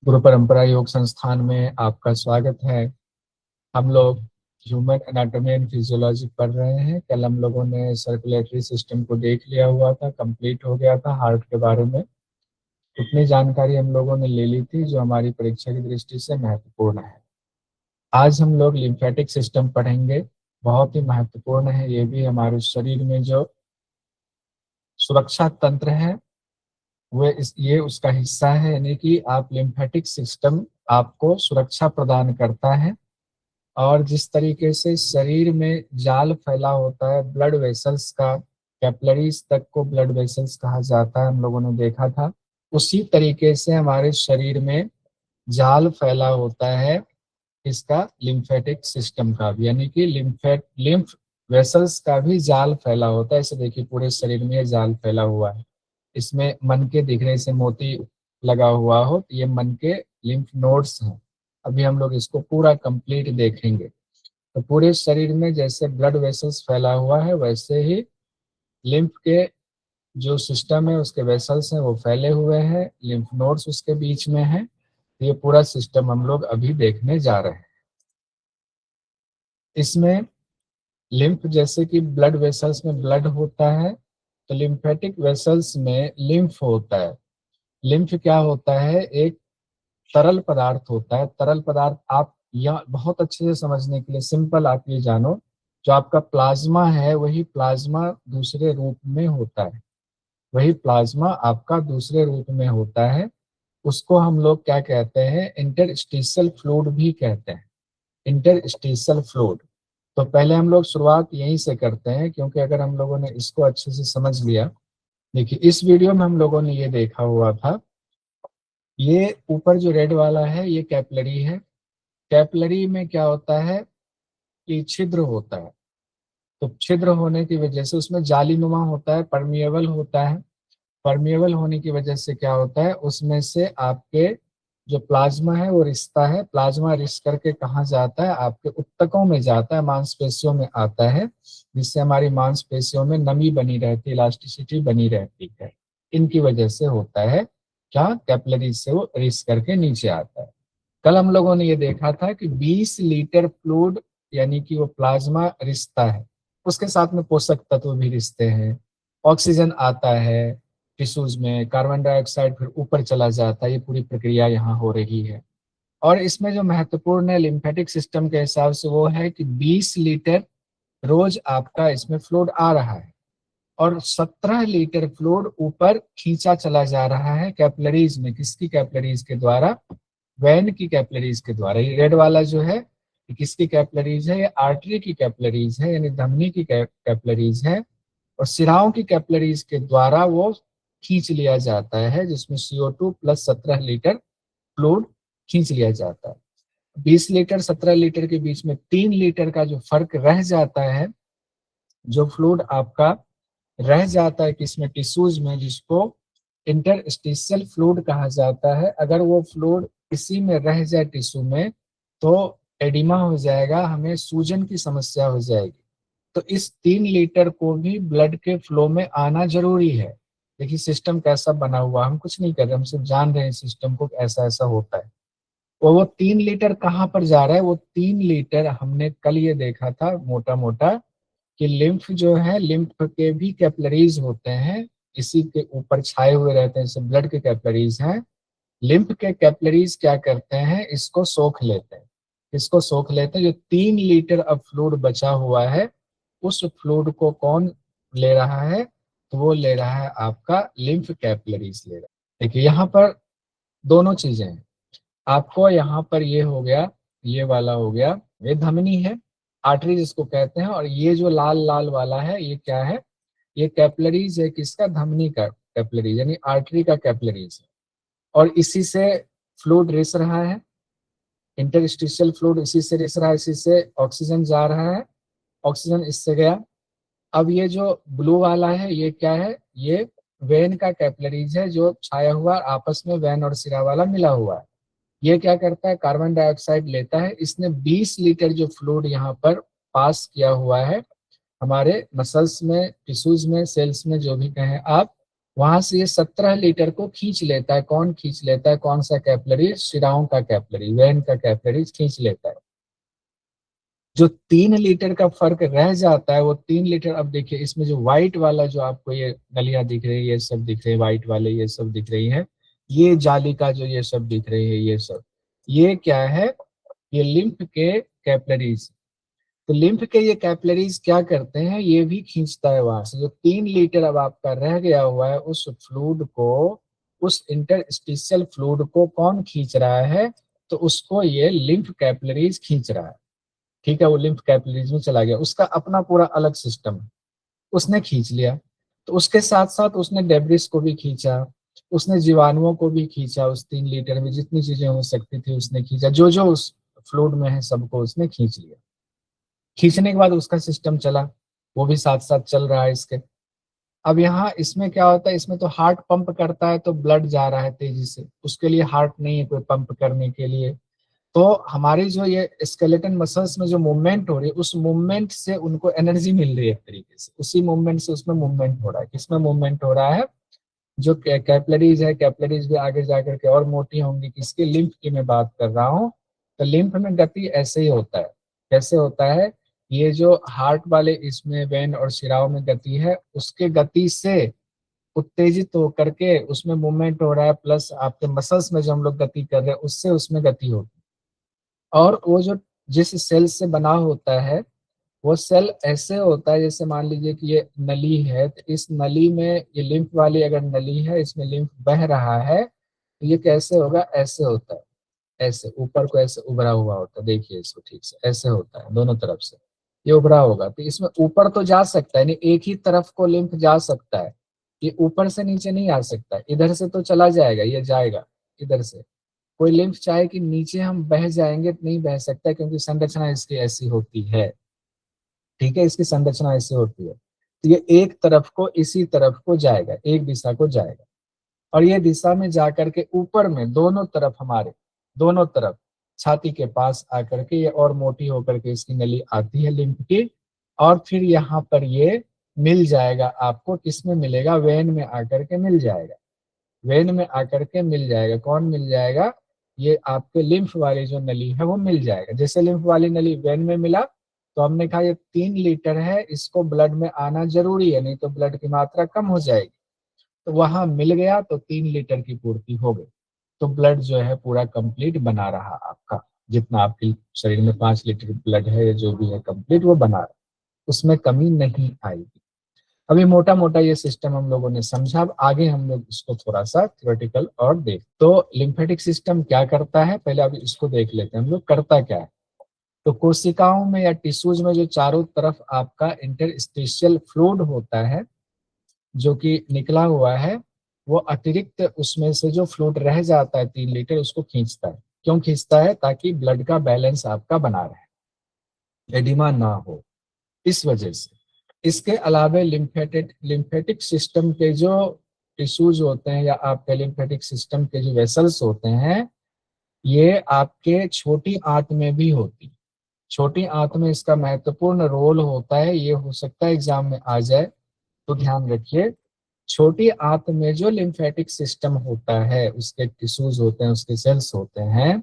गुरु परंपरा योग संस्थान में आपका स्वागत है। हम लोग ह्यूमन एनाटॉमी एंड फिजियोलॉजी पढ़ रहे हैं। कल हम लोगों ने सर्कुलेटरी सिस्टम को देख लिया हुआ था, कंप्लीट हो गया था। हार्ट के बारे में उतनी जानकारी हम लोगों ने ले ली थी जो हमारी परीक्षा की दृष्टि से महत्वपूर्ण है। आज हम लोग लिम्फेटिक सिस्टम पढ़ेंगे। बहुत ही महत्वपूर्ण है ये भी। हमारे शरीर में जो सुरक्षा तंत्र है ये उसका हिस्सा है, यानी कि आप लिम्फेटिक सिस्टम आपको सुरक्षा प्रदान करता है। और जिस तरीके से शरीर में जाल फैला होता है ब्लड वेसल्स का, कैपिलरीज तक को ब्लड वेसल्स कहा जाता है, हम लोगों ने देखा था। उसी तरीके से हमारे शरीर में जाल फैला होता है इसका लिम्फेटिक सिस्टम का भी, यानी कि लिम्फ वेसल्स का भी जाल फैला होता है। इसे देखिए, पूरे शरीर में जाल फैला हुआ है। इसमें मन के दिखने से मोती लगा हुआ हो तो ये मन के लिम्फ नोड्स हैं। अभी हम लोग इसको पूरा कंप्लीट देखेंगे। तो पूरे शरीर में जैसे ब्लड वेसल्स फैला हुआ है, वैसे ही लिम्फ के जो सिस्टम है उसके वेसल्स हैं वो फैले हुए हैं, लिम्फ नोड्स उसके बीच में है। ये पूरा सिस्टम हम लोग अभी देखने जा रहे हैं। इसमें लिम्फ, जैसे कि ब्लड वेसल्स में ब्लड होता है, तो लिम्फेटिक वेसल्स में लिम्फ होता है। लिम्फ क्या होता है? एक तरल पदार्थ होता है। तरल पदार्थ आप यह बहुत अच्छे से समझने के लिए सिंपल आप ये जानो, जो आपका प्लाज्मा है वही प्लाज्मा दूसरे रूप में होता है। वही प्लाज्मा आपका दूसरे रूप में होता है। उसको हम लोग क्या कहते हैं? इंटरस्टिशियल फ्लूइड भी कहते हैं। Interstitial fluid. तो पहले हम लोग शुरुआत यहीं से करते हैं, क्योंकि अगर हम लोगों ने इसको अच्छे से समझ लिया। देखिए, इस वीडियो में हम लोगों ने ये देखा हुआ था, ये ऊपर जो रेड वाला है ये कैपिलरी है। कैपिलरी में क्या होता है कि छिद्र होता है। तो छिद्र होने की वजह से उसमें जालीनुमा होता है, परमिएबल होता है। परमिएबल होने की वजह से क्या होता है, उसमें से आपके जो प्लाज्मा है वो रिसता है। प्लाज्मा रिस करके कहाँ जाता है? आपके ऊतकों में जाता है, मांसपेशियों में आता है, जिससे हमारी मांसपेशियों में नमी बनी रहती है, इलास्टिसिटी बनी रहती है। इनकी वजह से होता है क्या? कैपिलरी से वो रिस करके नीचे आता है। कल हम लोगों ने ये देखा था कि 20 लीटर फ्लूइड, यानी कि वो प्लाज्मा रिश्ता है, उसके साथ में पोषक तत्व भी रिश्ते हैं। ऑक्सीजन आता है टिश्यूज में, कार्बन डाइऑक्साइड फिर ऊपर चला जाता है। ये पूरी प्रक्रिया यहाँ हो रही है। और इसमें जो महत्वपूर्ण है लिम्फेटिक सिस्टम के हिसाब से वो है कि 20 लीटर रोज आपका इसमें फ्लूइड आ रहा है, और 17 लीटर फ्लूइड ऊपर खींचा चला जा रहा है कैपिलरीज में। किसकी कैपिलरीज के द्वारा? वेन की कैपिलरीज के द्वारा। ये रेड वाला जो है ये किसकी कैपिलरीज है? ये आर्टरी की कैपिलरीज है, यानी धमनी की कैपिलरीज है। और सिराओं की कैपिलरीज के द्वारा वो खींच लिया जाता है, जिसमें CO2 प्लस 17 लीटर फ्लूइड खींच लिया जाता है। 20 लीटर 17 लीटर के बीच में 3 लीटर का जो फर्क रह जाता है, जो फ्लूइड आपका रह जाता है किसमें? टिश्यूज में, जिसको इंटरस्टिशियल फ्लूइड कहा जाता है। अगर वो फ्लूइड इसी में रह जाए टिश्यू में, तो एडिमा हो जाएगा, हमें सूजन की समस्या हो जाएगी। तो इस 3 लीटर को भी ब्लड के फ्लो में आना जरूरी है। देखिए सिस्टम कैसा बना हुआ, हम कुछ नहीं कर रहे, हम सिर्फ जान रहे हैं सिस्टम को ऐसा ऐसा होता है। वो 3 लीटर कहाँ पर जा रहा है? वो 3 लीटर हमने कल ये देखा था मोटा मोटा, कि लिम्फ जो है, लिम्फ के भी कैपिलरीज होते हैं, इसी के ऊपर छाए हुए रहते हैं, जैसे ब्लड के कैपिलरीज हैं। लिम्फ के कैपिलरीज क्या करते हैं? इसको सोख लेते हैं। इसको सोख लेते हैं। जो 3 लीटर अब फ्लूइड बचा हुआ है, उस फ्लूइड को कौन ले रहा है? तो वो ले रहा है आपका लिम्फ कैपिलरीज ले रहा है। देखिए यहाँ पर दोनों चीजें हैं। आपको यहाँ पर ये हो गया, ये वाला हो गया, ये धमनी है, आर्टरी जिसको कहते हैं। और ये जो लाल लाल वाला है ये क्या है? ये कैपिलरीज है। किसका? धमनी का कैपिलरीज, यानी आर्टरी का कैपिलरीज है। और इसी से फ्लूइड रिस रहा है, इंटरस्टिशियल फ्लूइड इसी से रिस रहा है, इसी से ऑक्सीजन जा रहा है। ऑक्सीजन इससे गया। अब ये जो ब्लू वाला है ये क्या है? ये वेन का कैपिलरीज है, जो छाया हुआ आपस में वेन और सिरा वाला मिला हुआ है। ये क्या करता है? कार्बन डाइऑक्साइड लेता है। इसने 20 लीटर जो फ्लूइड यहाँ पर पास किया हुआ है हमारे मसल्स में, टिश्यूज में, सेल्स में, जो भी कहें आप, वहां से ये 17 लीटर को खींच लेता है। कौन खींच लेता है? कौन सा कैपिलरी? शिराओं का कैपिलरी, वेन का कैपिलरी खींच लेता है। जो 3 लीटर का फर्क रह जाता है वो 3 लीटर, अब देखिए इसमें जो व्हाइट वाला जो आपको ये नलियां दिख रही है, ये सब दिख रहे हैं व्हाइट वाले, ये सब दिख रही है, ये जाली का जो ये सब दिख रही है, ये सब, ये क्या है? ये लिम्फ के कैपिलरीज। तो लिम्फ के ये कैपिलरीज क्या करते हैं? ये भी खींचता है वहां से। जो 3 लीटर अब आपका रह गया हुआ है उस फ्लूइड को, उस इंटरस्टिशियल फ्लूइड को कौन खींच रहा है? तो उसको ये लिम्फ कैपिलरीज खींच रहा है। ठीक है, वो लिम्फ कैपिलरीज में चला गया, उसका अपना पूरा अलग सिस्टम है, उसने खींच लिया। तो उसके साथ साथ उसने डेब्रिस को भी खींचा, उसने जीवाणुओं को भी खींचा, उस 3 लीटर में जितनी चीजें हो सकती थी उसने खींचा, जो जो उस फ्लूइड में है सबको उसने खींच लिया। खींचने के बाद उसका सिस्टम चला, वो भी साथ साथ चल रहा है इसके। अब यहाँ इसमें क्या होता है? इसमें तो हार्ट पंप करता है तो ब्लड जा रहा है तेजी से, उसके लिए हार्ट नहीं है कोई पंप करने के लिए। तो हमारी जो ये स्केलेटन मसल्स में जो मूवमेंट हो रही है, उस मूवमेंट से उनको एनर्जी मिल रही है एक तरीके से, उसी मूवमेंट से उसमें मूवमेंट हो रहा है। किसमें मूवमेंट हो रहा है? जो कैपिलरीज है, कैपिलरीज भी आगे जाकर के और मोटी होंगी। किसकी? लिम्फ की मैं बात कर रहा हूँ। तो लिम्फ में गति ऐसे ही होता है। कैसे होता है? ये जो हार्ट वाले इसमें वेन और शिराओं में गति है, उसके गति से उत्तेजित होकर के उसमें मूवमेंट हो रहा है, प्लस आपके मसल्स में जो हम लोग गति कर रहे हैं उससे उसमें गति होगी। और वो जो जिस सेल से बना होता है, वो सेल ऐसे होता है जैसे मान लीजिए कि ये नली है, तो इस नली में ये लिम्फ वाली अगर नली है, इसमें लिम्फ बह रहा है, तो ये कैसे होगा? ऐसे होता है, ऐसे ऊपर को ऐसे उभरा हुआ होता है। देखिए इसको ठीक से, ऐसे होता है दोनों तरफ से, ये उभरा होगा। तो इसमें ऊपर तो जा सकता है, यानी एक ही तरफ को लिम्फ जा सकता है, ये ऊपर से नीचे नहीं आ सकता है। इधर से तो चला जाएगा, ये जाएगा इधर से। कोई लिम्फ चाहे कि नीचे हम बह जाएंगे तो नहीं बह सकता, क्योंकि संरचना इसकी ऐसी होती है। ठीक है, इसकी संरचना ऐसी होती है। तो ये एक तरफ को इसी तरफ को जाएगा, एक दिशा को जाएगा, और ये दिशा में जाकर के ऊपर में दोनों तरफ, हमारे दोनों तरफ छाती के पास आकर के ये और मोटी होकर के इसकी नली आती है लिम्फ की। और फिर यहाँ पर ये मिल जाएगा आपको, किसमें मिलेगा? वेन में आकर के मिल जाएगा। वेन में आकर के मिल जाएगा। कौन मिल जाएगा? ये आपके लिम्फ वाली जो नली है वो मिल जाएगा। जैसे लिम्फ वाली नली वेन में मिला, तो हमने कहा ये 3 लीटर है, इसको ब्लड में आना जरूरी है, नहीं तो ब्लड की मात्रा कम हो जाएगी। तो वहां मिल गया तो 3 लीटर की पूर्ति हो गई। तो ब्लड जो है पूरा कंप्लीट बना रहा आपका, जितना आपके शरीर में 5 लीटर ब्लड है या जो भी है कंप्लीट वो बना रहा, उसमें कमी नहीं आएगी। अभी मोटा मोटा ये सिस्टम हम लोगों ने समझा। अब आगे हम लोग इसको थोड़ा सा थ्योरेटिकल और देख। तो लिम्फेटिक सिस्टम क्या करता है, पहले अभी इसको देख लेते हैं हम लोग, करता क्या है। तो कोशिकाओं में या टिश्यूज में जो चारों तरफ आपका इंटरस्टिशियल फ्लूइड होता है जो कि निकला हुआ है, वो अतिरिक्त उसमें से जो फ्लूइड रह जाता है 3 लीटर, उसको खींचता है। क्यों खींचता है? ताकि ब्लड का बैलेंस आपका बना रहे, एडिमा ना हो, इस वजह से। इसके अलावा लिम्फेटिक सिस्टम के जो टिश्यूज होते हैं या आपके लिम्फेटिक सिस्टम के जो वेसल्स होते हैं, ये आपके छोटी आंत में भी होती। छोटी आंत में इसका महत्वपूर्ण रोल होता है। ये हो सकता है एग्जाम में आ जाए, तो ध्यान रखिए। छोटी आंत में जो लिम्फेटिक सिस्टम होता है, उसके टिश्यूज होते हैं, उसके सेल्स होते हैं,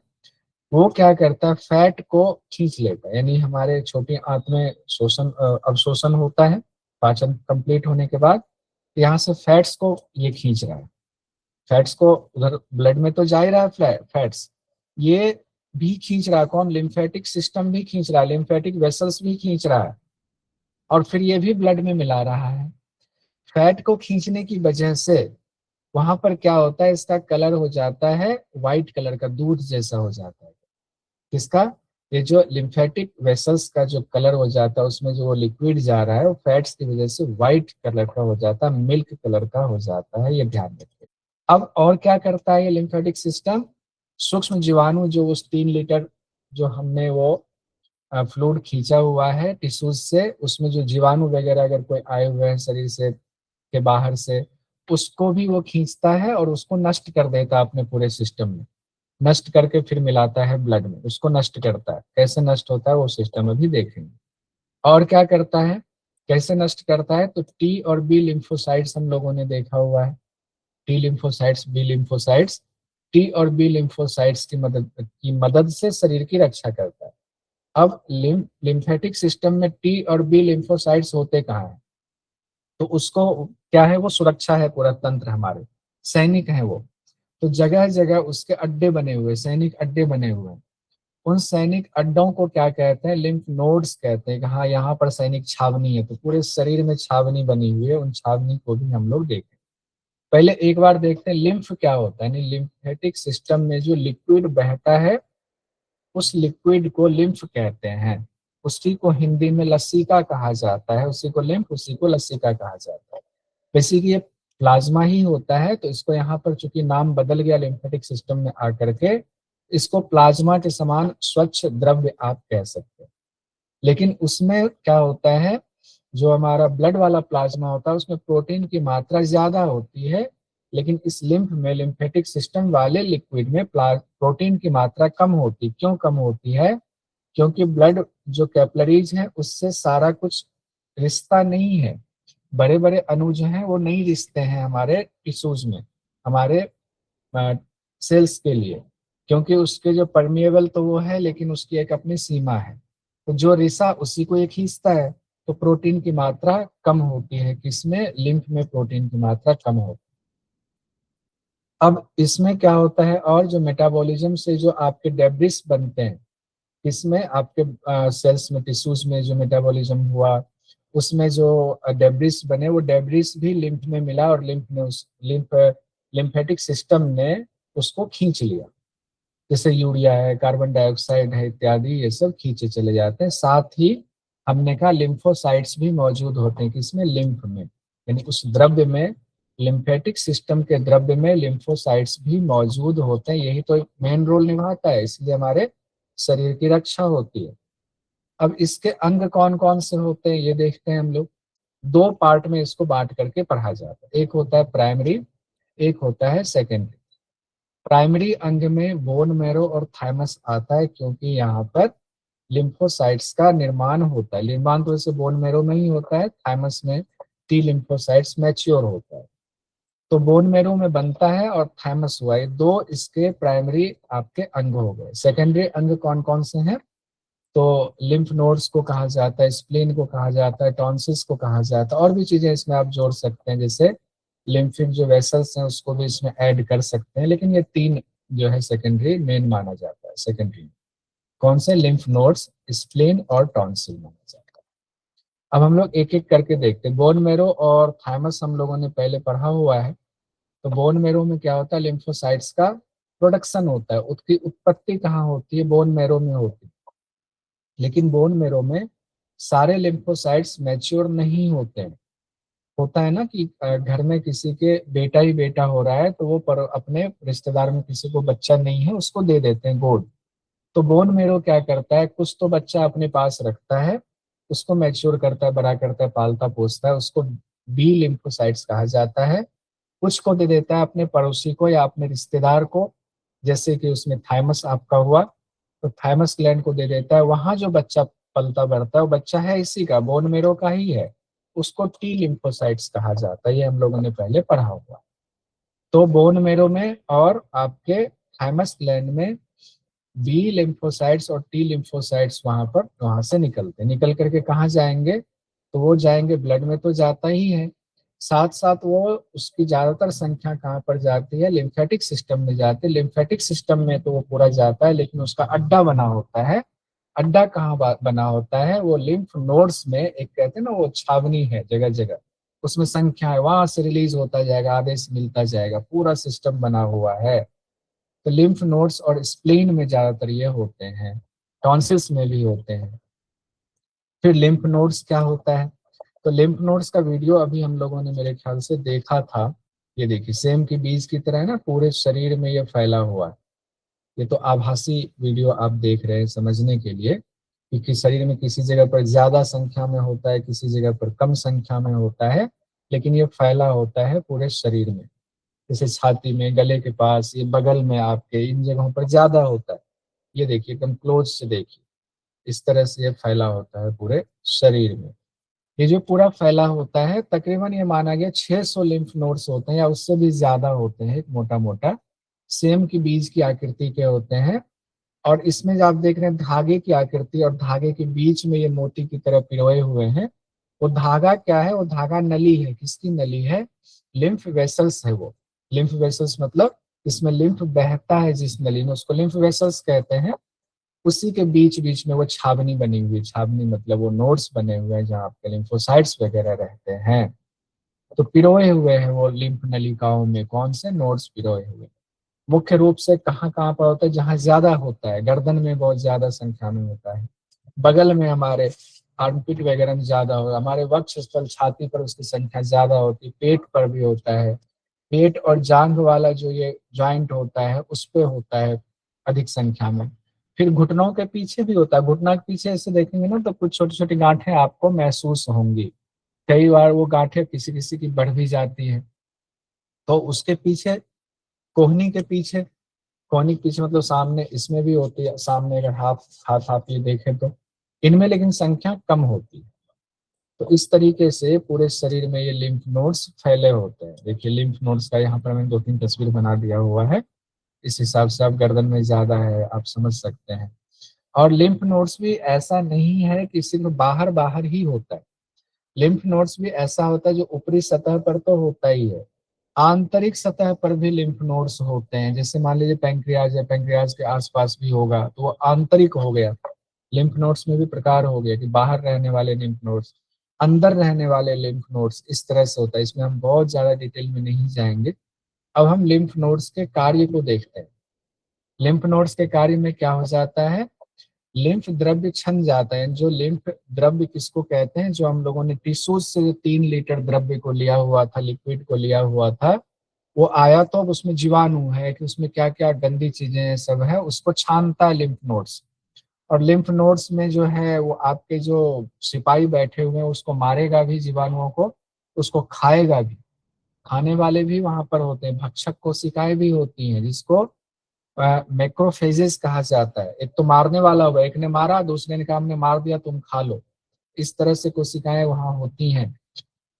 वो क्या करता है? फैट को खींच लेता है। यानी हमारे छोटी आंत में शोषण, अवशोषण होता है पाचन कंप्लीट होने के बाद। यहाँ से फैट्स को ये खींच रहा है। फैट्स को उधर ब्लड में तो जा ही रहा है फैट्स, ये भी खींच रहा है। कौन? लिम्फेटिक सिस्टम भी खींच रहा है, लिम्फेटिक वेसल्स भी खींच रहा है, और फिर ये भी ब्लड में मिला रहा है। फैट को खींचने की वजह से वहां पर क्या होता है? इसका कलर हो जाता है व्हाइट कलर का, दूध जैसा हो जाता है। किसका? ये जो लिम्फेटिक वेसल्स का जो कलर हो जाता है, उसमें जो वो लिक्विड जा रहा है वो फैट्स की वजह से व्हाइट कलर का हो जाता है, मिल्क कलर का हो जाता है, ये ध्यान रखिए। अब और क्या करता है ये लिम्फेटिक सिस्टम? सूक्ष्म जीवाणु जो उस 3 लीटर जो हमने वो फ्लूइड खींचा हुआ है टिश्यूज से, उसमें जो जीवाणु वगैरह अगर कोई आए हुए हैं शरीर से के बाहर से, उसको भी वो खींचता है और उसको नष्ट कर देता है अपने पूरे सिस्टम में। नष्ट करके फिर मिलाता है ब्लड में, उसको नष्ट करता है। कैसे नष्ट होता है वो सिस्टम अभी देखेंगे। और क्या करता है, कैसे नष्ट करता है? तो टी और बी लिम्फोसाइट्स हम लोगों ने देखा हुआ है। T lymphocytes, B lymphocytes, T और बी लिम्फोसाइट्स की मदद से शरीर की रक्षा करता है। अब लिम्फेटिक सिस्टम में टी और बी लिम्फोसाइट्स होते कहाँ हैं? तो उसको क्या है, वो सुरक्षा है, पूरा तंत्र हमारे सैनिक है वो। तो जगह जगह उसके अड्डे बने हुए, सैनिक अड्डे बने हुए हैं। उन सैनिक अड्डों को क्या कहते हैं? लिम्फ नोड्स कहते हैं कि हाँ यहाँ पर सैनिक छावनी है। तो पूरे शरीर में छावनी बनी हुई है, उन छावनी को भी हम लोग देखें। पहले एक बार देखते हैं लिम्फ क्या होता है। यानी लिम्फेटिक सिस्टम में जो लिक्विड बहता है, उस लिक्विड को लिम्फ कहते हैं। उसी को हिंदी में लसिका कहा जाता है, उसी को लिम्फ, उसी को लसिका कहा जाता है। बेसिकली ये प्लाज्मा ही होता है, तो इसको यहाँ पर चूंकि नाम बदल गया लिम्फेटिक सिस्टम में आकर के, इसको प्लाज्मा के समान स्वच्छ द्रव्य आप कह सकते हैं। लेकिन उसमें क्या होता है, जो हमारा ब्लड वाला प्लाज्मा होता है उसमें प्रोटीन की मात्रा ज्यादा होती है, लेकिन इस लिम्फ में, लिम्फेटिक सिस्टम वाले लिक्विड में प्रोटीन की मात्रा कम होती। क्यों कम होती है? क्योंकि ब्लड जो कैपिलरीज है उससे सारा कुछ रिश्ता नहीं है। बड़े बड़े अणु जो हैं वो नहीं रिश्ते हैं हमारे टिश्यूज में, हमारे सेल्स के लिए। क्योंकि उसके जो परमिएबल तो वो है, लेकिन उसकी एक अपनी सीमा है। तो जो रिसा उसी को एक खींचता है। तो प्रोटीन की मात्रा कम होती है, किसमें? लिम्फ में प्रोटीन की मात्रा कम होती है। अब इसमें क्या होता है, और जो मेटाबॉलिज्म से जो आपके डेब्रिस बनते हैं, इसमें आपके सेल्स में, टिश्यूज में जो मेटाबॉलिज्म हुआ, उसमें जो डेब्रिस बने, वो डेब्रिस भी लिम्फ में मिला और लिम्फ ने उस लिम्फेटिक सिस्टम ने उसको खींच लिया। जैसे यूरिया है, कार्बन डाइऑक्साइड है, इत्यादि ये सब खींचे चले जाते हैं। साथ ही हमने कहा लिम्फोसाइट्स भी मौजूद होते हैं, किसमें? लिम्फ में। यानी उस द्रव्य में, लिम्फेटिक सिस्टम के द्रव्य में लिम्फोसाइट्स भी मौजूद होते हैं। यही तो मेन रोल निभाता है, इसलिए हमारे शरीर की रक्षा होती है। अब इसके अंग कौन कौन से होते हैं ये देखते हैं हम लोग। दो पार्ट में इसको बांट करके पढ़ा जाता है, एक होता है प्राइमरी, एक होता है सेकेंडरी। प्राइमरी अंग में बोन मैरो और थाइमस आता है, क्योंकि यहाँ पर लिम्फोसाइट्स का निर्माण होता है। निर्माण तो जैसे बोन मैरो में ही होता है, थाइमस में टी लिम्फोसाइट्स मैच्योर होता है। तो बोन मैरो में बनता है और थाइमस हुआ, ये दो इसके प्राइमरी आपके अंग हो गए। सेकेंडरी अंग कौन कौन से हैं? तो लिम्फ नोड्स को कहा जाता है, स्प्लीन को कहा जाता है, टॉन्सिल्स को कहा जाता है, और भी चीजें इसमें आप जोड़ सकते हैं, जैसे लिम्फिक जो वेसल्स हैं उसको भी इसमें ऐड कर सकते हैं। लेकिन ये तीन जो है सेकेंडरी मेन माना जाता है। सेकेंडरी कौन से? लिम्फ नोड्स, स्प्लीन और टॉन्सिल माना जाता है। अब हम लोग एक एक करके देखते हैं। बोन मैरो और थाइमस हम लोगों ने पहले पढ़ा हुआ है। तो बोन मैरो में क्या होता है? लिम्फोसाइट्स का प्रोडक्शन होता है। उसकी उत्पत्ति कहाँ होती है? बोन मैरो में होती है। लेकिन बोन मैरो में सारे लिम्फोसाइट्स मैच्योर नहीं होते हैं। होता है ना कि घर में किसी के बेटा ही बेटा हो रहा है, तो वो पर अपने रिश्तेदार में किसी को बच्चा नहीं है उसको दे देते हैं गोद। तो बोन मैरो क्या करता है, कुछ तो बच्चा अपने पास रखता है, उसको मैच्योर करता है, बड़ा करता है, पालता पोसता है, उसको बी लिम्फोसाइट्स कहा जाता है। कुछ को दे देता है अपने पड़ोसी को या अपने रिश्तेदार को, जैसे कि उसमें थाइमस आपका हुआ, तो थाइमस ग्लैंड को दे देता है। वहां जो बच्चा पलता बढ़ता है वो बच्चा है इसी का, बोन मेरो का ही है, उसको टी लिम्फोसाइट्स कहा जाता है। ये हम लोगों ने पहले पढ़ा हुआ। तो बोन मेरो में और आपके थाइमस ग्लैंड में बी लिम्फोसाइट्स और टी लिम्फोसाइट्स वहां से निकलते, निकल करके कहाँ जाएंगे? तो वो जाएंगे, ब्लड में तो जाता ही है, साथ साथ वो उसकी ज्यादातर संख्या कहाँ पर जाती है? लिम्फेटिक सिस्टम में जाती है। लिम्फेटिक सिस्टम में तो वो पूरा जाता है, लेकिन उसका अड्डा बना होता है। अड्डा कहाँ बना होता है? वो लिम्फ नोड्स में, एक कहते हैं ना वो छावनी है जगह जगह, उसमें संख्या है, वहां से रिलीज होता जाएगा, आदेश मिलता जाएगा, पूरा सिस्टम बना हुआ है। तो लिम्फ नोड्स और स्प्लीन में ज्यादातर ये होते हैं, टॉन्सिल्स में भी होते हैं। फिर लिम्फ नोड्स क्या होता है? तो लिम्फ नोड्स का वीडियो अभी हम लोगों ने मेरे ख्याल से देखा था। ये देखिए सेम की बीज की तरह है ना, पूरे शरीर में ये फैला हुआ है। ये तो आभासी वीडियो आप देख रहे हैं समझने के लिए, क्योंकि शरीर में किसी जगह पर ज्यादा संख्या में होता है, किसी जगह पर कम संख्या में होता है, लेकिन ये फैला होता है पूरे शरीर में। जैसे छाती में, गले के पास, ये बगल में, आपके इन जगहों पर ज्यादा होता है। ये देखिए एकदम क्लोज से देखिए, इस तरह से ये फैला होता है पूरे शरीर में। ये जो पूरा फैला होता है, तकरीबन ये माना गया 600 लिम्फ नोड्स होते हैं या उससे भी ज्यादा होते हैं, मोटा मोटा सेम की बीज की आकृति के होते हैं। और इसमें जो आप देख रहे हैं धागे की आकृति, और धागे के बीच में ये मोती की तरह पिरोए हुए हैं, वो धागा क्या है? वो धागा नली है। किसकी नली है? लिम्फ वेसल्स है वो। लिम्फ वेसल्स मतलब इसमें लिम्फ बहता है जिस नली में, उसको लिम्फ वेसल्स कहते हैं। उसी के बीच बीच में वो छावनी बनी हुई है। छावनी मतलब वो नोड्स बने हुए हैं जहाँ आपके लिम्फोसाइट्स वगैरह रहते हैं। तो पिरोए हुए हैं वो लिम्फ नलिकाओं में। कौन से नोड्स पिरोए हुए? मुख्य रूप से कहाँ कहाँ पर होता है? जहाँ ज्यादा होता है, गर्दन में बहुत ज्यादा संख्या में होता है, बगल में हमारे आर्मपिट वगैरह में ज्यादा होगा, हमारे वक्ष स्थल छाती पर उसकी संख्या ज्यादा होती है, पेट पर भी होता है। पेट और जांघ वाला जो ये जॉइंट होता है उस पे होता है अधिक संख्या में। फिर घुटनों के पीछे भी होता है। घुटना के पीछे ऐसे देखेंगे ना तो कुछ छोटी छोटी गांठें आपको महसूस होंगी। कई बार वो गांठें किसी किसी की बढ़ भी जाती है। तो उसके पीछे, कोहनी के पीछे, कोहनी के पीछे मतलब सामने, इसमें भी होती है। सामने अगर हाथ हाथ आप ये देखें तो इनमें लेकिन संख्या कम होती है। तो इस तरीके से पूरे शरीर में ये लिम्फ नोड्स फैले होते हैं। देखिए लिम्फ नोड्स का यहाँ पर मैंने 2-3 तस्वीर बना दिया हुआ है। इस हिसाब से आप गर्दन में ज्यादा है आप समझ सकते हैं। और लिम्फ नोड्स भी ऐसा नहीं है कि सिर्फ बाहर बाहर ही होता है। लिम्फ नोड्स भी ऐसा होता है जो ऊपरी सतह पर तो होता ही है, आंतरिक सतह पर भी लिम्फ नोड्स होते हैं। जैसे मान लीजिए पैंक्रियाज है, पैंक्रियाज के आसपास भी होगा तो वो आंतरिक हो गया। लिम्फ नोड्स में भी प्रकार हो गया कि बाहर रहने वाले लिम्फ नोड्स, अंदर रहने वाले लिम्फ नोड्स, इस तरह से होता है। इसमें हम बहुत ज्यादा डिटेल में नहीं जाएंगे। अब हम लिम्फ नोड्स के कार्य को देखते हैं। लिम्फ नोड्स के कार्य में क्या हो जाता है? लिम्फ द्रव्य छन जाता है। जो लिम्फ द्रव्य किसको कहते हैं? जो हम लोगों ने टिश्यूज से जो 3 लीटर द्रव्य को लिया हुआ था, लिक्विड को लिया हुआ था, वो आया तो अब उसमें जीवाणु है कि उसमें क्या क्या गंदी चीजें सब है, उसको छानता है लिम्फ नोड्स। और लिम्फ नोड्स में जो है वो आपके जो सिपाही बैठे हुए हैं उसको मारेगा भी, जीवाणुओं को, उसको खाएगा भी। खाने वाले भी वहां पर होते हैं, भक्षक कोशिकाएं भी होती हैं जिसको मैक्रोफेजेस कहा जाता है। एक तो मारने वाला होगा, एक ने मारा, दूसरे ने कहा हमने मार दिया तुम खा लो। इस तरह से कोशिकाएं वहां होती हैं।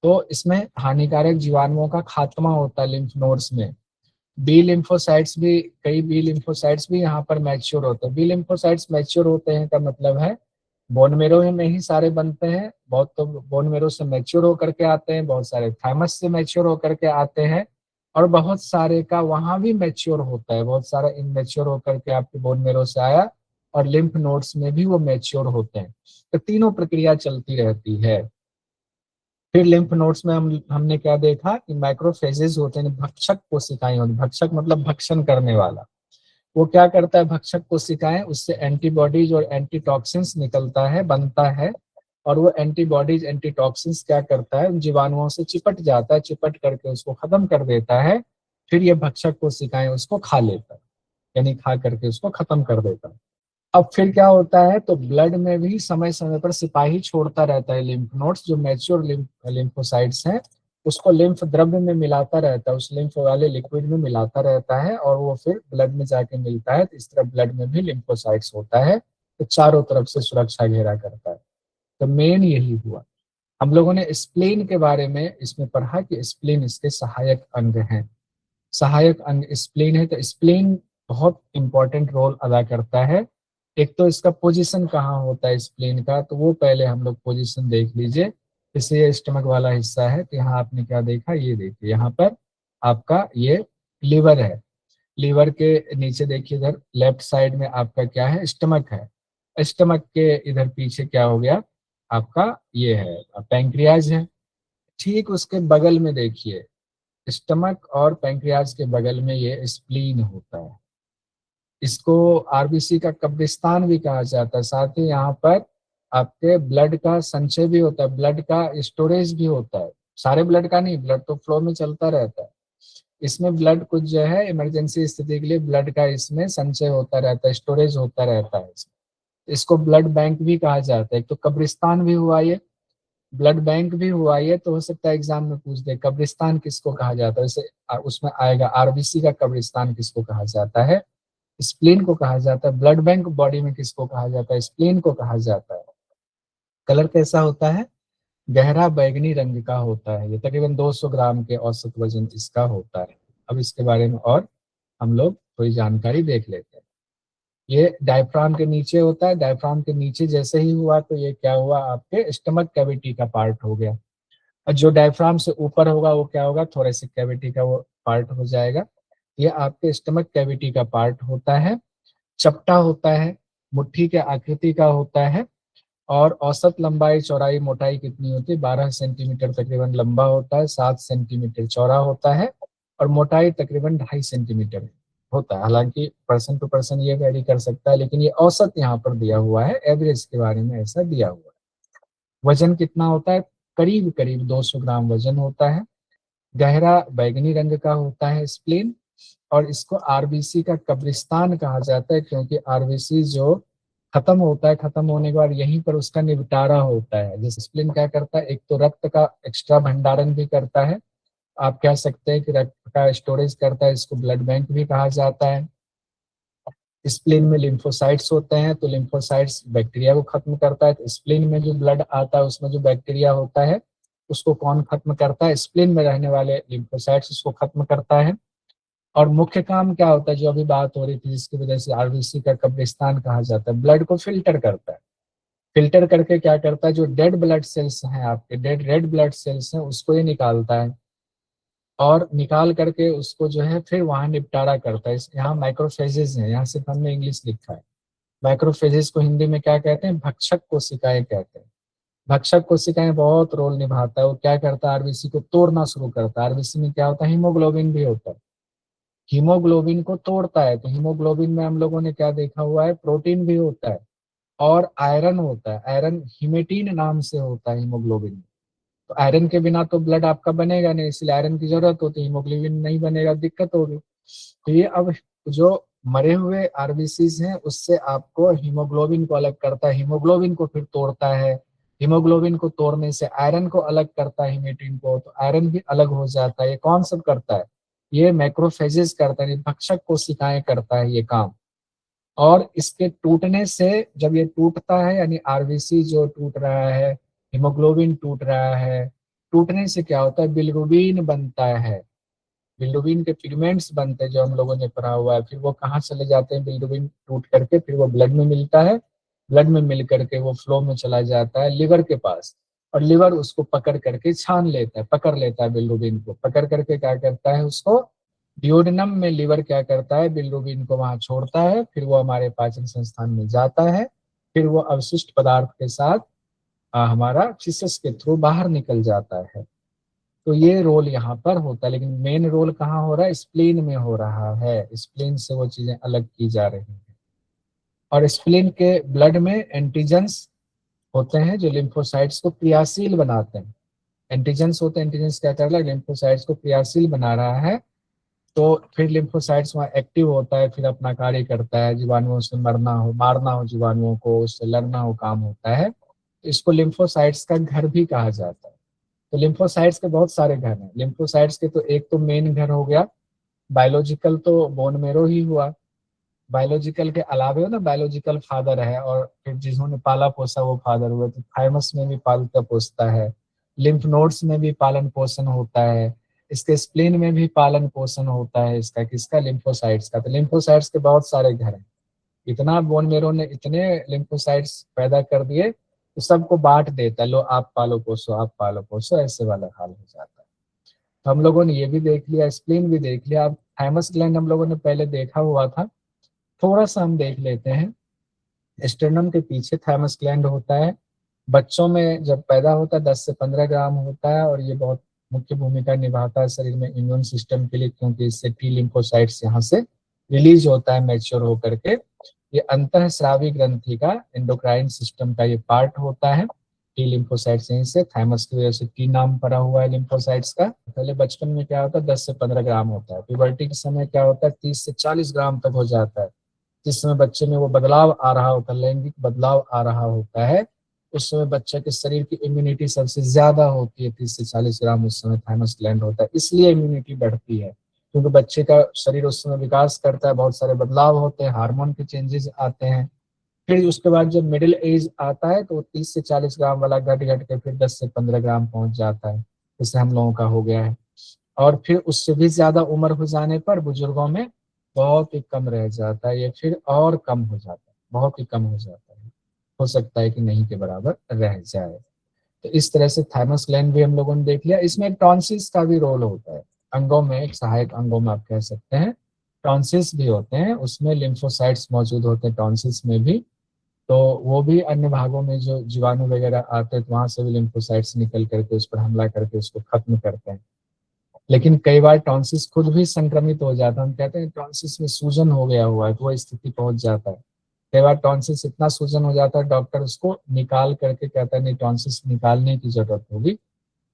तो इसमें हानिकारक जीवाणुओं का खात्मा होता है लिम्फ नोड्स में। बी लिम्फोसाइट्स भी, कई बी लिम्फोसाइट्स भी यहाँ पर मैच्योर होते हैं। बी लिम्फोसाइट्स मैच्योर होते हैं का मतलब है बोन मेरो में ही सारे बनते हैं। बहुत तो बोन मेरो से मैच्योर होकर के आते हैं, बहुत सारे थाइमस से मैच्योर होकर के आते हैं, और बहुत सारे का वहां भी मैच्योर होता है। बहुत सारा इनमेच्योर होकर के आपके बोन मेरो से आया, और लिम्फ नोड्स में भी वो मैच्योर होते हैं। तो तीनों प्रक्रिया चलती रहती है। फिर लिम्फ नोड्स में हमने क्या देखा कि माइक्रोफेजेस होते हैं, भक्षक कोशिकाएं होती। भक्षक मतलब भक्षण करने वाला। वो क्या करता है? भक्षक कोशिकाएं, उससे एंटीबॉडीज और एंटीटॉक्सिन्स निकलता है, बनता है। और वो एंटीबॉडीज एंटीटॉक्सिन्स क्या करता है? उन जीवाणुओं से चिपट जाता है, चिपट करके उसको खत्म कर देता है। फिर ये भक्षक कोशिकाएं उसको खा लेता है, यानी खा करके उसको खत्म कर देता है। अब फिर क्या होता है? तो ब्लड में भी समय समय पर सिपाही छोड़ता रहता है लिम्फ नोड्स, जो मैच्योर लिम्फोसाइट्स हैं उसको लिम्फ द्रव्य में मिलाता रहता है, उस लिम्फ वाले लिक्विड में मिलाता रहता है, और वो फिर ब्लड में जाके मिलता है। तो इस तरह ब्लड में भी लिम्फोसाइट्स होता है, तो चारों तरफ से सुरक्षा घेरा करता है। तो मेन यही हुआ। हम लोगों ने स्प्लीन के बारे में इसमें पढ़ा कि स्प्लीन इसके सहायक अंग हैं। सहायक अंग स्प्लीन है। तो स्प्लीन बहुत इंपॉर्टेंट रोल अदा करता है। एक तो इसका पोजीशन कहाँ होता है स्प्लीन का, तो वो पहले हम लोग पोजीशन देख लीजिए। जैसे ये स्टमक वाला हिस्सा है, तो यहाँ आपने क्या देखा, ये देखिए यहाँ पर आपका ये लीवर है। लीवर के नीचे देखिए इधर लेफ्ट साइड में आपका क्या है? स्टमक है। स्टमक के इधर पीछे क्या हो गया? आपका ये है पैंक्रियाज है। ठीक उसके बगल में देखिए, स्टमक और पैंक्रियाज के बगल में ये स्प्लीन होता है। इसको आरबीसी का कब्रिस्तान भी कहा जाता है। साथ ही यहाँ पर आपके ब्लड का संचय भी होता है, ब्लड का स्टोरेज भी होता है। सारे ब्लड का नहीं, ब्लड तो फ्लो में चलता रहता है। इसमें ब्लड कुछ जो है इमरजेंसी स्थिति के लिए ब्लड का इसमें संचय होता रहता है, स्टोरेज होता रहता है इसमें। इसको ब्लड बैंक भी कहा जाता है। एक तो कब्रिस्तान भी हुआ ये, ब्लड बैंक भी हुआ ये। तो हो सकता है एग्जाम में पूछ दे कब्रिस्तान किसको कहा जाता है। वैसे उसमें आएगा आरबीसी का कब्रिस्तान किसको कहा जाता है? स्प्लीन को कहा जाता है। ब्लड बैंक बॉडी में किसको कहा जाता है? स्प्लीन को कहा जाता है। कलर कैसा होता है? गहरा बैंगनी रंग का होता है, ये तकरीबन 200 ग्राम के औसत वजन इसका होता है। अब इसके बारे में और हम लोग थोड़ी जानकारी देख लेते हैं। ये डायफ्राम के नीचे होता है, डायफ्राम के नीचे जैसे ही हुआ तो ये क्या हुआ, आपके स्टमक कैविटी का पार्ट हो गया। और जो डायफ्राम से ऊपर होगा वो क्या होगा, थोरेसिक कैविटी का वो पार्ट हो जाएगा। ये आपके स्टमक कैविटी का पार्ट होता है, चपटा होता है, मुट्ठी के आकृति का होता है, और औसत लंबाई चौड़ाई मोटाई कितनी होती है, 12 सेंटीमीटर तकरीबन लंबा होता है, 7 सेंटीमीटर चौड़ा होता है, और मोटाई तकरीबन 2.5 सेंटीमीटर होता है। हालांकि पर्सन टू पर्सन ये वेरी कर सकता है, लेकिन ये औसत यहाँ पर दिया हुआ है, एवरेज के बारे में ऐसा दिया हुआ है। वजन कितना होता है, करीब करीब 200 ग्राम वजन होता है। गहरा बैगनी रंग का होता है स्प्लीन, और इसको आरबीसी का कब्रिस्तान कहा जाता है, क्योंकि आरबीसी जो खत्म होता है, खत्म होने के बाद यहीं पर उसका निपटारा होता है। जैसे स्प्लीन क्या करता है, एक तो रक्त का एक्स्ट्रा भंडारण भी करता है, आप कह सकते हैं कि रक्त का स्टोरेज करता है, इसको ब्लड बैंक भी कहा जाता है। स्प्लीन में लिम्फोसाइट्स होते हैं, तो लिम्फोसाइट्स बैक्टीरिया को खत्म करता है, तो स्प्लीन में जो ब्लड आता है उसमें जो बैक्टीरिया होता है उसको कौन खत्म करता है, स्प्लीन में रहने वाले लिम्फोसाइट्स उसको खत्म करता है। और मुख्य काम क्या होता है, जो अभी बात हो रही थी जिसकी वजह से आरबीसी का कब्रिस्तान कहा जाता है, ब्लड को फिल्टर करता है। फिल्टर करके क्या करता है, जो डेड ब्लड सेल्स हैं आपके, डेड रेड ब्लड सेल्स हैं, उसको ये निकालता है, और निकाल करके उसको जो है फिर वहां निपटारा करता है। यहाँ माइक्रोफेजेस है, यहाँ सिर्फ हमने इंग्लिश लिखा है। माइक्रोफेजेस को हिंदी में क्या कहते हैं, भक्षक कोशिकाएं कहते हैं। भक्षक कोशिकाएं बहुत रोल निभाता है, वो क्या करता है, आरबीसी को तोड़ना शुरू करता है। आरबीसी में क्या होता है, हीमोग्लोबिन भी होता है, हीमोग्लोबिन को तोड़ता है। तो हीमोग्लोबिन में हम लोगों ने क्या देखा हुआ है, प्रोटीन भी होता है और आयरन होता है। आयरन हिमेटीन नाम से होता है हीमोग्लोबिन में। तो आयरन के बिना तो ब्लड आपका बनेगा नहीं, इसलिए आयरन की जरूरत होती है, हीमोग्लोबिन नहीं बनेगा, दिक्कत होगी। तो ये अब जो मरे हुए आरबीसीज हैं उससे आपको हीमोग्लोबिन को अलग करता है, हीमोग्लोबिन को फिर तोड़ता है, हीमोग्लोबिन को तोड़ने से आयरन को अलग करता है, हिमेटिन को, तो आयरन भी अलग हो जाता है। ये कौन सब करता है, ये मैक्रोफेजेस करता है, भक्षक कोशिकाएं करता है ये काम। और इसके टूटने से, जब ये टूटता है यानी आरबीसी जो टूट रहा है, हीमोग्लोबिन टूट रहा है, टूटने से क्या होता है, बिलिरुबिन बनता है। बिल्डुबिन के पिगमेंट्स बनते हैं जो हम लोगों ने पढ़ा हुआ है, फिर वो कहाँ चले जाते हैं, बिल्डुबिन टूट करके फिर वो ब्लड में मिलता है, ब्लड में मिल करके वो फ्लो में चला जाता है लिवर के पास, और लिवर उसको पकड़ करके छान लेता है, पकड़ लेता है बिल्डुबिन को, पकड़ करके क्या करता है उसको डिओडिनम में, लिवर क्या करता है, बिल्डुबिन को वहां छोड़ता है, फिर वो हमारे पाचन संस्थान में जाता है, फिर वो अवशिष्ट पदार्थ के साथ हमारा फीसस के थ्रू बाहर निकल जाता है। तो ये रोल यहाँ पर होता है, लेकिन मेन रोल कहाँ हो रहा है, स्प्लीन में हो रहा है, स्प्लीन से वो चीजें अलग की जा रही हैं। और स्प्लीन के ब्लड में एंटीजेंस होते हैं जो लिम्फोसाइट्स को क्रियाशील बनाते हैं। एंटीजेंस होते हैं, एंटीजेंस क्या कर रहा है, लिम्फोसाइट्स को क्रियाशील बना रहा है, तो फिर लिम्फोसाइट्स वहाँ एक्टिव होता है, फिर अपना कार्य करता है, जीवाणुओं से मरना हो, मारना हो जीवाणुओं को, उससे लड़ना हो, काम होता है। तो इसको लिम्फोसाइट्स का घर भी कहा जाता है। तो लिम्फोसाइट्स के बहुत सारे घर हैं। लिम्फोसाइट्स के तो एक तो मेन घर हो गया बायोलॉजिकल, तो बोन मेरो ही हुआ। बायोलॉजिकल के अलावे ना बायोलॉजिकल फादर है, और फिर जिन्होंने पाला पोसा वो फादर हुए, तो थाइमस में भी पालता पोसता है, लिम्फ नोड्स में भी पालन पोषण होता है, इसके स्प्लीन में भी पालन पोषण होता है इसका, किसका, लिम्फोसाइट्स का। तो लिम्फोसाइट्स के बहुत सारे घर हैं। इतना बोन मेरो ने इतने लिम्फोसाइट्स पैदा कर दिए, तो सबको बांट देता है, लो आप पालो पोसो, आप पालो पोसो, ऐसे वाला हाल हो जाता है। तो हम लोगों ने ये भी देख लिया, स्प्लीन भी देख लिया। अब थाइमस ग्लैंड हम लोगों ने पहले देखा हुआ था, थोड़ा सा हम देख लेते हैं। स्टेर्नम के पीछे थाइमस ग्लैंड होता है, बच्चों में जब पैदा होता है 10 से 15 ग्राम होता है, और ये बहुत मुख्य भूमिका निभाता है शरीर में इम्यून सिस्टम के लिए, क्योंकि इससे टी लिम्फोसाइट्स यहाँ से रिलीज होता है मैच्योर होकर के। ये अंतःस्रावी ग्रंथि का, एंडोक्राइन सिस्टम का ये पार्ट होता है। टी लिम्फोसाइट्स यहीं से, थाइमस की वजह से टी नाम पड़ा हुआ है लिम्फोसाइट्स का। पहले बचपन में क्या होता है, 10 से 15 ग्राम होता है, प्यूबर्टी के समय क्या होता है, 30 से 40 ग्राम तक हो जाता है। जिस समय बच्चे में वो बदलाव आ रहा होता है, लैंगिक बदलाव आ रहा होता है, उस समय बच्चे के शरीर की इम्यूनिटी सबसे ज्यादा होती है, 30 से 40 ग्राम उस समय थाइमस ग्लैंड होता है, इसलिए इम्यूनिटी बढ़ती है, क्योंकि बच्चे का शरीर उस समय विकास करता है, बहुत सारे बदलाव होते हैं, हार्मोन के चेंजेस आते हैं, फिर उसके बाद जब मिडिल एज आता है तो वो 30 से 40 ग्राम वाला घट घट के फिर 10 से 15 ग्राम पहुंच जाता है, जैसे हम लोगों का हो गया है। और फिर उससे भी ज्यादा उम्र हो जाने पर बुजुर्गों में बहुत ही कम रह जाता है, ये फिर और कम हो जाता है, बहुत ही कम हो जाता है, हो सकता है कि नहीं के बराबर रह जाए। तो इस तरह से थाइमस ग्लैंड भी हम लोगों ने देख लिया। इसमें टॉन्सिल्स का भी रोल होता है, अंगों में, एक सहायक अंगों में आप कह सकते हैं टॉन्सिल्स भी होते हैं, उसमें लिम्फोसाइट्स मौजूद होते हैं टॉन्सिल्स में भी। तो वो भी अन्य भागों में जो जीवाणु वगैरह आते हैं तो वहां से भी लिम्फोसाइट्स निकल करके उस पर हमला करके उसको खत्म करते हैं। लेकिन कई बार टॉन्सिस खुद भी संक्रमित हो जाता है, हम कहते हैं टॉन्सिस में सूजन हो गया हुआ है, तो वह स्थिति पहुंच जाता है। कई बार टॉन्सिस इतना सूजन हो जाता है डॉक्टर उसको निकाल करके कहता है नहीं टॉन्सिस निकालने की जरूरत होगी,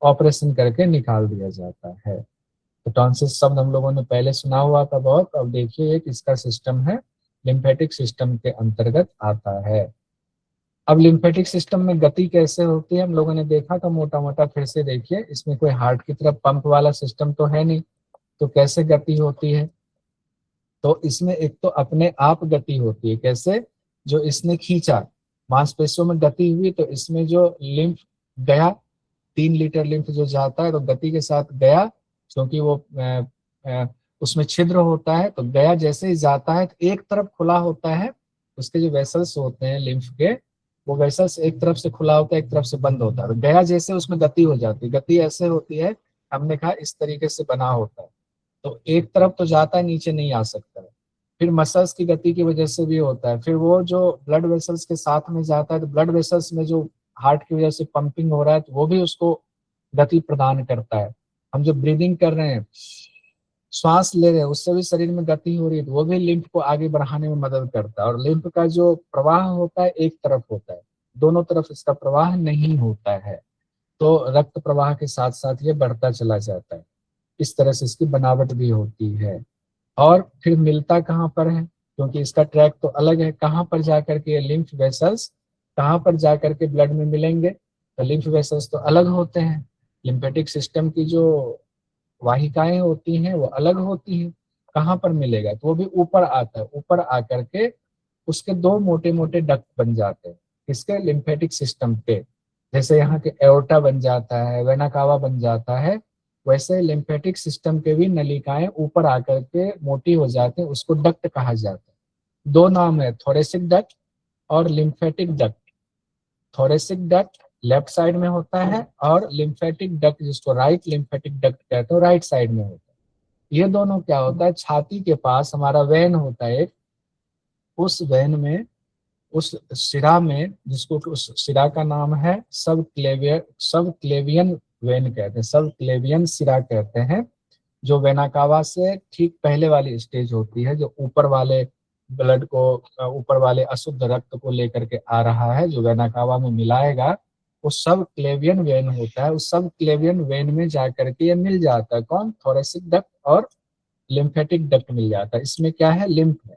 ऑपरेशन करके निकाल दिया जाता है। तो टॉन्सिस शब्द हम लोगों ने पहले सुना हुआ था बहुत, अब देखिए एक इसका सिस्टम है, लिम्फेटिक सिस्टम के अंतर्गत आता है। अब लिम्फेटिक सिस्टम में गति कैसे होती है हम लोगों ने देखा था मोटा मोटा, फिर से देखिए। इसमें कोई हार्ट की तरफ पंप वाला सिस्टम तो है नहीं, तो कैसे गति होती है? तो इसमें एक तो अपने आप गति होती है, कैसे? जो इसने खींचा, मांसपेशियों में गति हुई तो इसमें जो लिम्फ गया, 3 लीटर लिम्फ जो जाता है तो गति के साथ गया, क्योंकि वो उसमें छिद्र होता है, तो गया जैसे ही जाता है तो एक तरफ खुला होता है, उसके जो वेसल्स होते हैं लिम्फ के, वो वेसल्स एक तरफ से खुला होता है एक तरफ से बंद होता है, तो गया जैसे उसमें गति हो जाती है। गति ऐसे होती है, हमने कहा इस तरीके से बना होता है, तो एक तरफ तो जाता है नीचे नहीं आ सकता है। फिर मसल्स की गति की वजह से भी होता है, फिर वो जो ब्लड वेसल्स के साथ में जाता है तो ब्लड वेसल्स में जो हार्ट की वजह से पंपिंग हो रहा है तो वो भी उसको गति प्रदान करता है। हम जो ब्रीदिंग कर रहे हैं, श्वास ले रहे हैं, उससे भी शरीर में गति हो रही है तो वो भी लिम्फ को आगे बढ़ाने में मदद करता है। और लिम्फ का जो प्रवाह होता है एक तरफ होता है, दोनों तरफ इसका प्रवाह नहीं होता है, तो रक्त प्रवाह के साथ साथ ये बढ़ता चला जाता है। इस तरह से इसकी बनावट भी होती है। और फिर मिलता कहाँ पर है, क्योंकि इसका ट्रैक तो अलग है, कहाँ पर जाकर के ये लिम्फ वेसल्स कहाँ पर जाकर के ब्लड में मिलेंगे, तो लिम्फ वेसल्स तो अलग होते हैं, लिम्फेटिक सिस्टम की जो वाहिकाएं होती हैं वो अलग होती हैं। कहाँ पर मिलेगा, तो वो भी ऊपर आता है, ऊपर आकर के उसके दो मोटे मोटे डक्ट बन जाते हैं, इसके लिम्फेटिक सिस्टम के, जैसे यहाँ के एओर्टा बन जाता है, वेना कावा बन जाता है, वैसे लिम्फेटिक सिस्टम के भी नलिकाएं ऊपर आकर के मोटी हो जाते हैं, उसको डक्ट कहा जाता है। दो नाम है, थोरेसिक डक्ट और lymphatic duct. Thoracic duct left side में होता है और लिम्फेटिक डक्ट जिसको राइट लिम्फेटिक डक्ट कहते हैं राइट साइड में होता है। ये दोनों क्या होता है, छाती के पास हमारा वेन होता है एक, उस वेन में, उस शिरा में, जिसको उस शिरा का नाम है सब क्लेवियन वेन कहते हैं, सब क्लेवियन शिरा कहते हैं, जो वेनाकावा से ठीक पहले वाली स्टेज होती है, जो ऊपर वाले ब्लड को, ऊपर वाले अशुद्ध रक्त को लेकर के आ रहा है, जो वेनाकावा में मिलाएगा, वो सब क्लेवियन वेन होता है। उस सब क्लेवियन वेन में जाकर के ये मिल जाता है, कौन? थोरेसिक डक्ट और लिम्फेटिक डक्ट मिल जाता है। इसमें क्या है, लिम्फ है।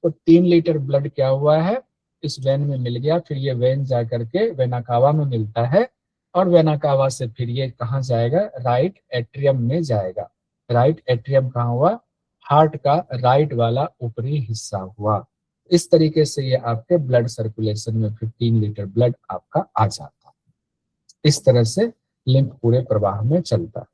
तो 3 लीटर ब्लड क्या हुआ है, इस वेन में मिल गया, फिर ये वेन जाकर के वेनाकावा में मिलता है, और वेनाकावा से फिर ये कहाँ जाएगा, राइट एट्रियम में जाएगा। राइट एट्रियम कहाँ हुआ, हार्ट का राइट वाला ऊपरी हिस्सा हुआ। इस तरीके से ये आपके ब्लड सर्कुलेशन में फिर 3 लीटर ब्लड आपका आ जाता है। इस तरह से लिम्फ पूरे प्रवाह में चलता है।